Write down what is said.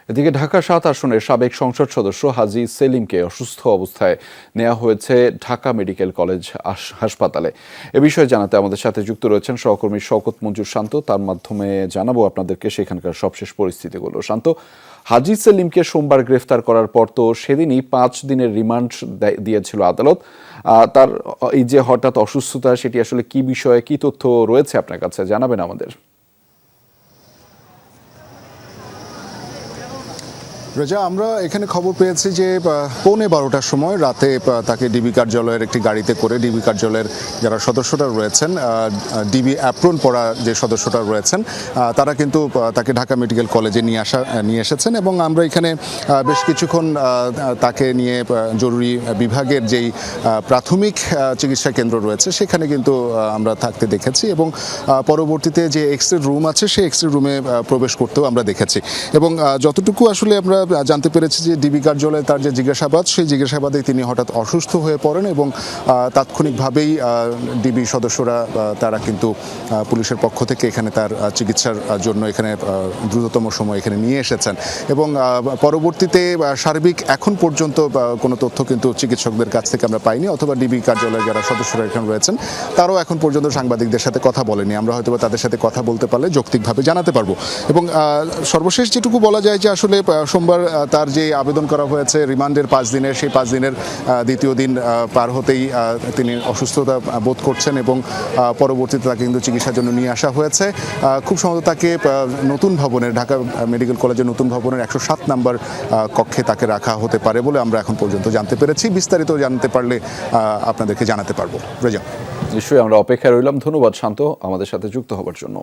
এদিকে ঢাকা ৭ আসনের সাবেক সংসদ সদস্য হাজী সেলিমকে অসুস্থ অবস্থায় নেওয়া হয়েছে ঢাকা মেডিকেল কলেজ হাসপাতালে। এ বিষয়ে জানাতে আমাদের সাথে যুক্ত রয়েছেন সহকর্মী শওকত মঞ্জুর শান্ত। তার মাধ্যমে জানাবো আপনাদেরকে সেখানকার সবশেষ পরিস্থিতিগুলো। শান্ত, হাজী সেলিমকে সোমবার গ্রেফতার করার পর তো সেদিনই 5 দিনের রিমান্ড দিয়েছিল আদালত। তার এই যে হঠাৎ অসুস্থতা, সেটি আসলে কি বিষয়ে, কি তথ্য রয়েছে আপনার কাছে, জানাবেন আমাদের। রেজা, আমরা এখানে খবর পেয়েছি যে 11:15টার সময় রাতে তাকে ডিবি কার্যালয়ের একটি গাড়িতে করে ডিবি কার্যালয়ের যারা সদস্যরা রয়েছেন, ডিবি অ্যাপ্রন পরা যে সদস্যরা রয়েছেন, তারা কিন্তু তাকে ঢাকা মেডিকেল কলেজে নিয়ে এসেছেন এবং আমরা এখানে বেশ কিছুক্ষণ তাকে নিয়ে জরুরি বিভাগের যেই প্রাথমিক চিকিৎসা কেন্দ্র রয়েছে সেখানে কিন্তু আমরা থাকতে দেখেছি এবং পরবর্তীতে যে এক্সরে রুম আছে সেই এক্সরে রুমে প্রবেশ করতেও আমরা দেখেছি এবং যতটুকু আসলে আমরা জানতে পেরেছি যে ডিবি কার্যালয়ে তার যে জিজ্ঞাসাবাদ, সেই জিজ্ঞাসাবাদে তিনি হঠাৎ অসুস্থ হয়ে পড়েন এবং তাৎক্ষণিকভাবেই ডিবি সদস্যরা তারা কিন্তু পুলিশের পক্ষ থেকে এখানে তার চিকিৎসার জন্য এখানে দ্রুততম সময় এখানে নিয়ে এসেছেন এবং পরবর্তীতে সার্বিক এখন পর্যন্ত কোনো তথ্য কিন্তু চিকিৎসকদের কাছ থেকে আমরা পাইনি, অথবা ডিবি কার্যালয়ের যারা সদস্যরা এখানে রয়েছেন তারাও এখন পর্যন্ত সাংবাদিকদের সাথে কথা বলেনি। আমরা হয়তো তাদের সাথে কথা বলতে পারলে যৌক্তিকভাবে জানাতে পারবো। এবং সর্বশেষ যেটুকু বলা যায় যে আসলে সোমবার তার যে আবেদন করা হয়েছে রিমান্ডের 5 দিনের, সেই 5 দিনের দ্বিতীয় দিন পার হতেই তিনি অসুস্থতা বোধ করছেন এবং পরবর্তীতে তাকে কিন্তু চিকিৎসার জন্য নিয়ে আসা হয়েছে। খুব সম্ভবত তাকে নতুন ভবনের, ঢাকা মেডিকেল কলেজের নতুন ভবনের 107 নম্বর কক্ষে তাকে রাখা হতে পারে বলে আমরা এখন পর্যন্ত জানতে পেরেছি। বিস্তারিত জানতে পারলে আপনাদেরকে জানাতে পারবো। রেজা, নিশ্চয়ই আমরা অপেক্ষায় রইলাম। ধন্যবাদ শান্ত আমাদের সাথে যুক্ত হবার জন্য।